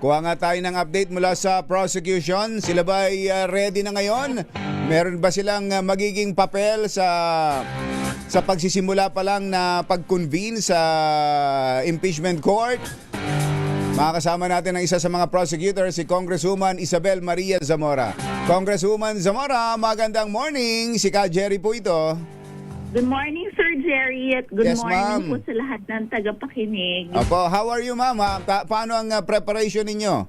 Kuha nga tayo ng update mula sa prosecution. Sila ba ay ready na ngayon? Meron ba silang magiging papel sa pagsisimula pa lang na pag-convene sa impeachment court? Makakasama natin ang isa sa mga prosecutor, si Congresswoman Isabel Maria Zamora. Congresswoman Zamora, magandang morning. Si Ka Jerry po ito. Good morning, Sir Jerry, at good Yes, morning ma'am. po sa lahat ng tagapakinig. Opo, how are you, ma'am? Paano ang preparation ninyo?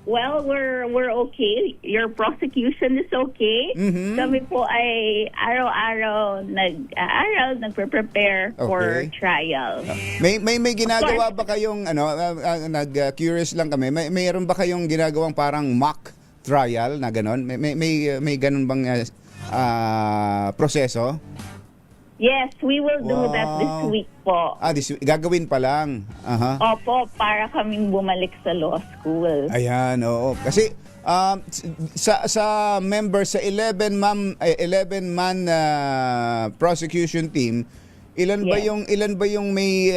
Well, we're okay. Your prosecution is okay. Mhm. Kami po ay araw-araw nagpe-prepare for Okay. trial. May ginagawa ba kayong curious lang kami. Mayroon ba kayong ginagawang parang mock trial na ganon? May ganon bang proseso? Yes, we will do Wow. that this week po. Gagawin pa lang. Aha. Opo, para kaming bumalik sa law school. Ayan, oo. Kasi sa members sa 11-man prosecution team, ilan ba yung may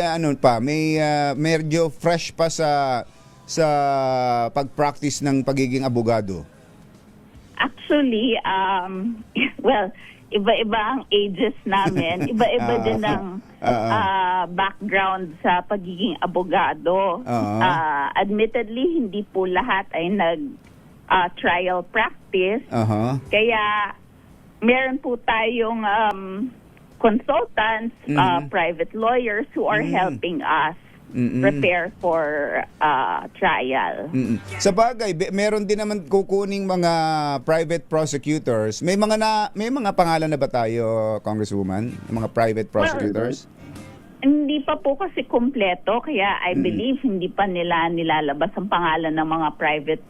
medyo fresh pa sa pag-practice ng pagiging abogado? Actually, well, iba-iba ang ages namin. Iba-iba din ang background sa pagiging abogado. Admittedly, hindi po lahat ay nag-trial practice. Kaya meron po tayong consultants, private lawyers who are helping us prepare for trial. Sa bagay, meron din naman kukuning mga private prosecutors. May mga pangalan na ba tayo, Congresswoman? Mga private prosecutors? Hindi pa po kasi kumpleto, kaya I believe hindi pa nila nilalabas ang pangalan ng mga private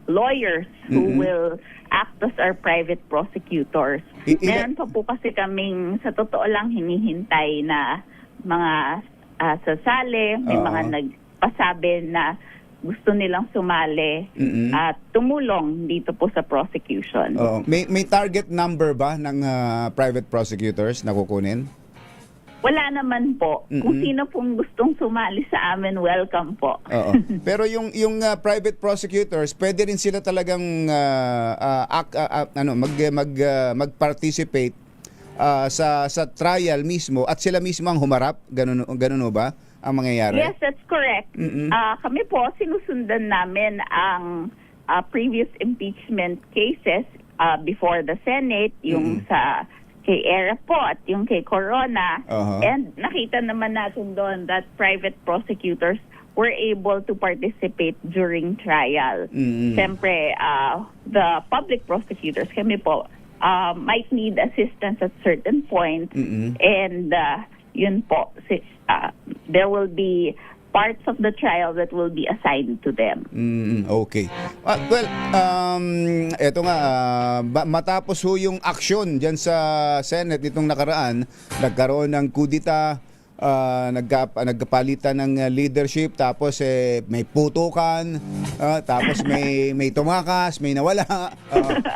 lawyers who will act as our private prosecutors. Meron pa po kasi kaming, sa totoo lang, hinihintay na mga sasali, may mga nagpasabi na gusto nilang sumali at tumulong dito po sa prosecution. May target number ba ng private prosecutors na kukunin? Wala naman po. Kung sino pong gustong sumali sa amin, welcome po. Pero yung private prosecutors, pwede rin sila talagang mag-participate sa trial mismo at sila mismo ang humarap? Ganun ba ang mangyayari? Yes, that's correct. Kami po, sinusundan namin ang previous impeachment cases before the Senate, yung sa kay Era po at yung kay Corona. And nakita naman natin doon that private prosecutors were able to participate during trial. Siyempre, the public prosecutors, kami po, might need assistance at certain points, and yun po, there will be parts of the trial that will be assigned to them. Okay. Well, eto nga, matapos ho yung aksyon dyan sa Senate itong nakaraan, nagkaroon ng kudita, nagkapalitan ng leadership, tapos may putukan, tapos may tumakas, may nawala,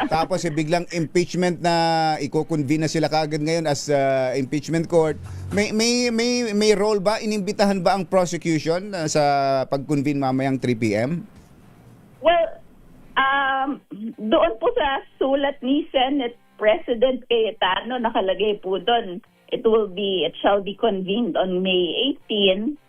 tapos biglang impeachment na iko-convene na sila kaagad ngayon as impeachment court. May role ba, inimbitahan ba ang prosecution sa pag-convene mamayang 3 p.m.? Well, doon po sa sulat ni Senate President Cayetano, nakalagay po doon, it shall be convened on May 18.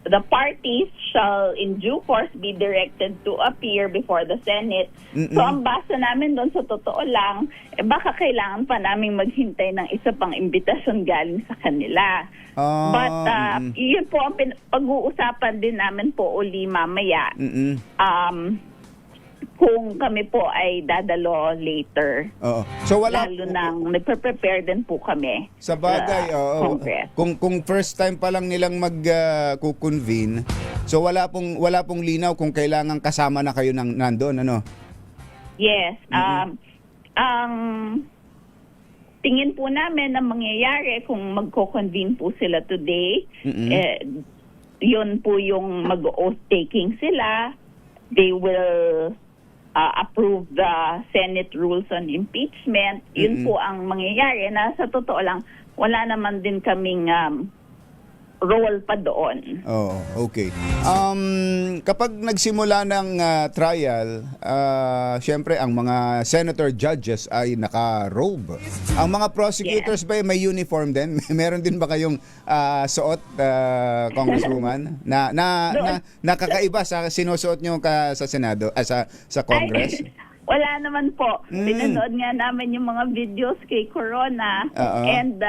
The parties shall in due course be directed to appear before the Senate. So ang basa namin doon, sa totoo lang, baka kailangan pa namin maghintay ng isa pang imbitasyon galing sa kanila. But yun po ang pag-uusapan din namin po uli mamaya. Kung kami po ay dadalo later. So wala, lalo nang nagpe-prepare din po kami. Sa bagay, Congress. kung first time pa lang nilang mag-convene, so wala pong linaw kung kailangan kasama na kayo nandoon, ano? Yes. Ang tingin po namin na mangyayari kung magko-convene po sila today, yun po yung mag-oath taking sila. They will approve the Senate rules on impeachment. Yun po ang mangyayari na sa totoo lang, wala naman din kaming role pa doon. Oh, okay. Kapag nagsimula ng trial, syempre ang mga senator judges ay naka-robe. Ang mga prosecutors ba may uniform din? Meron din ba kayong suot, Congresswoman? Nakakaiba sa sinusuot nyo sa Senado, sa Congress? Ay, wala naman po. Pinanood nga namin yung mga videos kay Corona and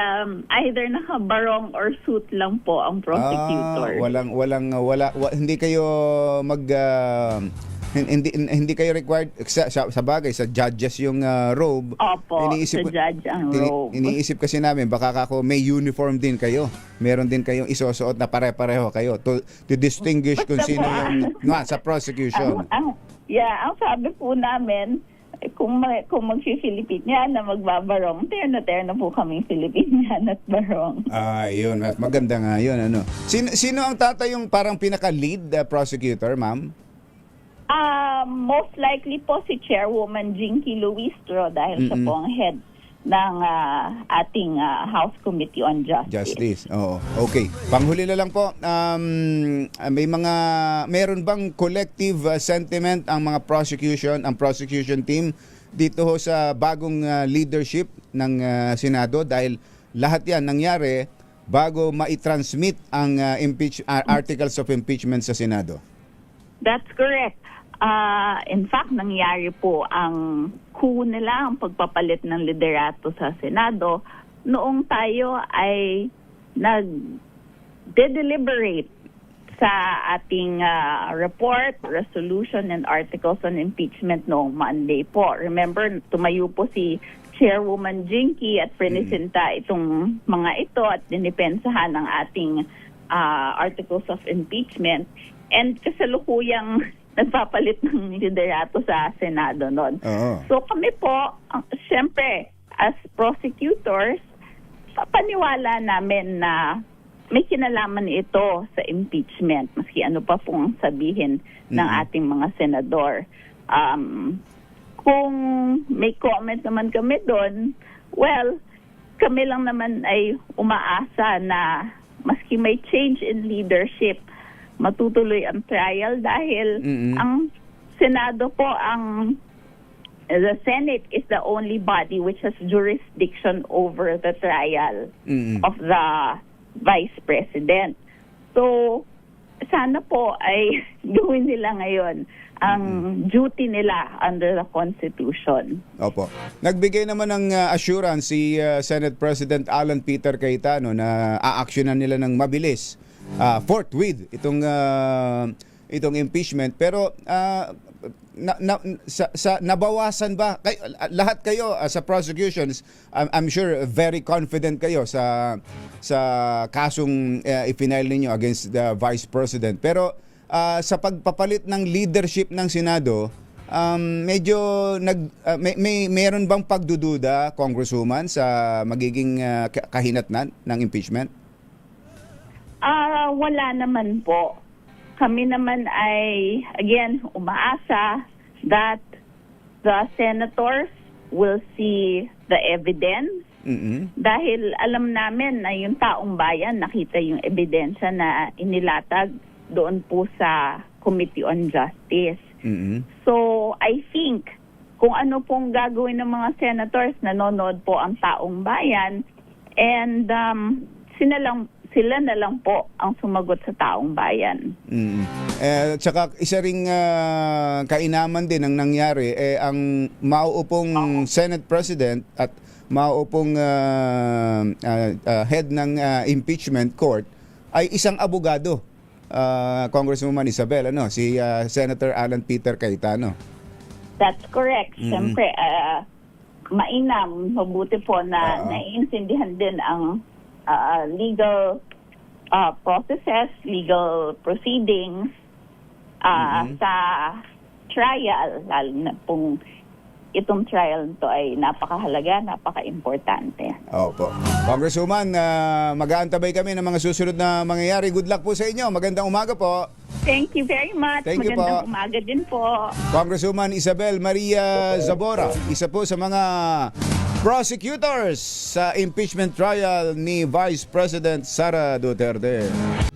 either nakabarong or suit lang po ang prosecutor. Hindi kayo hindi kayo required sa bagay sa judges yung robe. Opo, sa judge ang robe. Iniisip kasi namin baka ako may uniform din kayo. Meron din kayong isusuot na pare-pareho kayo to distinguish kung sino yung sa prosecution. Ang sabi po namin, kung mag-Filipinian na magbabarong, terno po kaming Filipinian at barong. Yun. Maganda nga yun. Ano. Sino ang yung parang pinaka-lead prosecutor, ma'am? Most likely po si Chairwoman Jinky Luistro dahil siya po ang head ng ating House Committee on Justice. Oo. Okay. Panghuli na lang po, meron bang collective sentiment ang mga prosecution team dito ho sa bagong leadership ng Senado dahil lahat yan nangyari bago ma-transmit ang articles of impeachment sa Senado? That's correct. In fact, nangyari po ang coup nila, ang pagpapalit ng liderato sa Senado, noong tayo ay nag-deliberate sa ating report, resolution, and articles on impeachment noong Monday po. Remember, tumayo po si Chairwoman Jinky at Prenisinta itong mga ito at dinipensahan ang ating articles of impeachment. And kasalukuyang nagpapalit ng liderato sa Senado noon. So kami po, siyempre, as prosecutors, paniwala namin na may kinalaman ito sa impeachment, maski ano pa pong sabihin ng ating mga senador. Kung may comment naman kami doon, well, kami lang naman ay umaasa na maski may change in leadership, matutuloy ang trial dahil ang Senado po, the Senate is the only body which has jurisdiction over the trial of the Vice President. So, sana po ay gawin nila ngayon ang duty nila under the Constitution. Opo. Nagbigay naman ng assurance si Senate President Alan Peter Cayetano na aaksyonan nila ng mabilis, forthwith itong impeachment, pero nabawasan ba lahat kayo sa prosecutions? I'm sure very confident kayo sa kasong ipinail ninyo against the Vice President, pero sa pagpapalit ng leadership ng Senado, medyo meron bang pagdududa, Congresswoman, sa magiging kahinatnan ng impeachment? Wala naman po. Kami naman ay, again, umaasa that the senators will see the evidence dahil alam namin na yung taong bayan nakita yung ebidensya na inilatag doon po sa Committee on Justice. So, I think kung ano pong gagawin ng mga senators, nanonood po ang taong bayan and sila na lang po ang sumagot sa taong bayan. Tsaka isa ring kainaman din ang nangyari, ang mauupong Senate President at mauupong head ng impeachment court ay isang abogado, Congresswoman Isabel, si Senator Alan Peter Cayetano. That's correct. Siyempre, mainam, mabuti po na naiintindihan din ang legal processes, legal proceedings sa trial, lalo na pong itong trial nito ay napakahalaga, napaka-importante. Opo. Congresswoman, mag-aantabay kami ng mga susunod na mangyayari. Good luck po sa inyo. Magandang umaga po. Thank you very much. Thank you Magandang po. umaga din po. Congresswoman Isabel Maria Zabora, isa po sa mga prosecutors sa impeachment trial ni Vice President Sara Duterte.